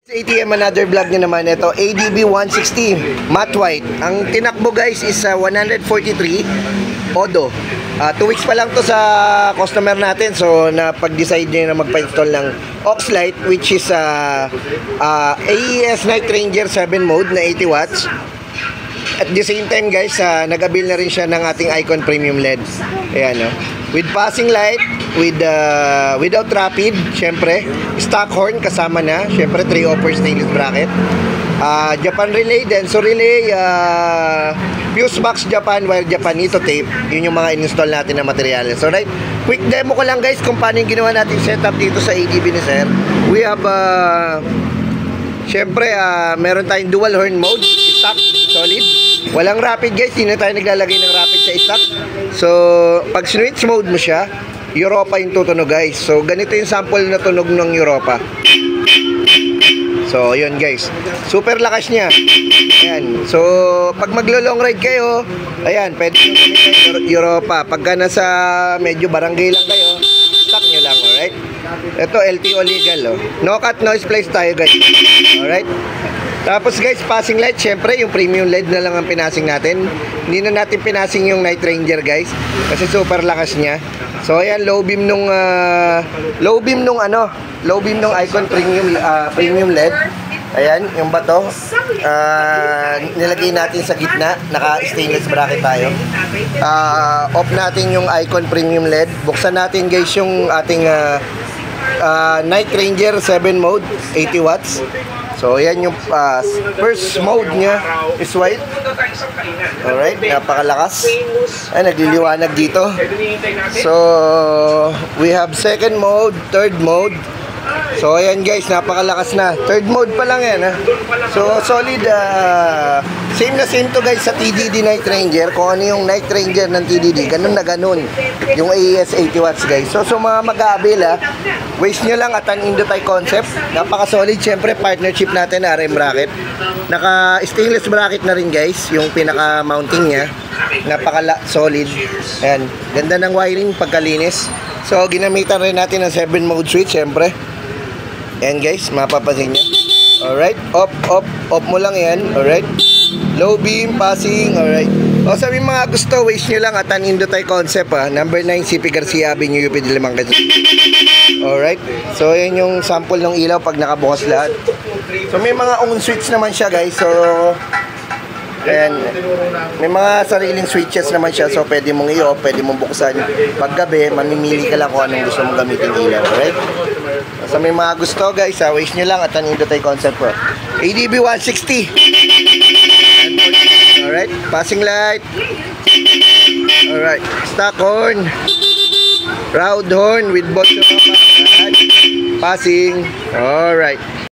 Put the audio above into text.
ATM, another vlog nyo naman. Ito, ADB 160 matte white. Ang tinakbo guys is 143 Odo. 2 weeks pa lang to sa customer natin. So napag-decide nyo na magpa-install ng Oxlite, which is AES Night Ranger 7 mode na 80 watts. At the same time guys, nag-avail na rin siya ng ating Icon Premium LED. Ayan, no? With passing light, without rapid, syempre, stock horn kasama na, syempre 3-offer stainless bracket, Japan relay, Denso relay, fuse box Japan, wire Japan, ito tape. Yun yung mga in-install natin na materials. So right, quick demo ko lang guys kung paano yung ginawa natin setup dito sa ADB ni Sir. We have syempre meron tayong dual horn mode, stock, solid. Walang rapid guys, hindi na tayo naglalagay ng rapid sa stock. So pag switch mode mo siya, Europa yung tutunog guys. So ganito yung sample na tunog ng Europa. So yun guys, super lakas niya. Ayan. So pag maglo-long ride kayo, ayan, pwede nyo gamitin Europa. Pagka nasa medyo barangay lang kayo, stock nyo lang, alright? Ito LTO legal, oh. No cut, no splice tayo guys. Alright? Tapos guys, passing light, syempre yung premium LED na lang ang pinasing natin. Hindi na natin pinasing yung Night Ranger guys, kasi super lakas niya. So ayan, low beam nung Icon Premium LED. Ayan, yung bato. Nilagay natin sa gitna, naka stainless bracket tayo. Off natin yung Icon Premium LED. Buksan natin guys yung ating Night Ranger 7 mode, 80 watts. So ayan yung first mode niya is white. Alright, napakalakas. Ay, nagliliwanag dito. So we have second mode, third mode. So ayan guys, napakalakas na. Third mode pa lang yan, ha? So solid. Same na same to guys sa TDD Night Ranger. Kung ano yung Night Ranger ng TDD, ganun na ganun yung AES 80 watts guys. So mga mag-aabil, waste nyo lang at an Indotai concept. Napaka solid. Syempre partnership natin na RM bracket. Naka stainless bracket na rin guys, yung pinaka mounting nya. Napaka solid. Ayan, ganda ng wiring, pagkalinis. So ginamitan rin natin ng 7 mode switch syempre. Ayan guys, mapapansin nyo. Alright, off mo lang yan. Alright, low beam, passing. Alright. O sabi mga gusto, waste nyo lang at an Indotai concept, ha. Number 9 CP Garcia Avenue, UP Diliman, Quezon. Alright, so yan yung sample ng ilaw pag nakabukas lahat. So may mga on switch naman siya guys. So ayan, may mga sariling switches naman siya. So pwede mong i-off, pwede mong buksan. Pag gabi, mamimili ka lang kung anong gusto mong gamitin ilaw. Alright, so may mga gusto guys, waste nyo lang at an Indotai concept po. ADB 160. Alright, passing light. Alright, stock horn, round horn with both passing. Alright.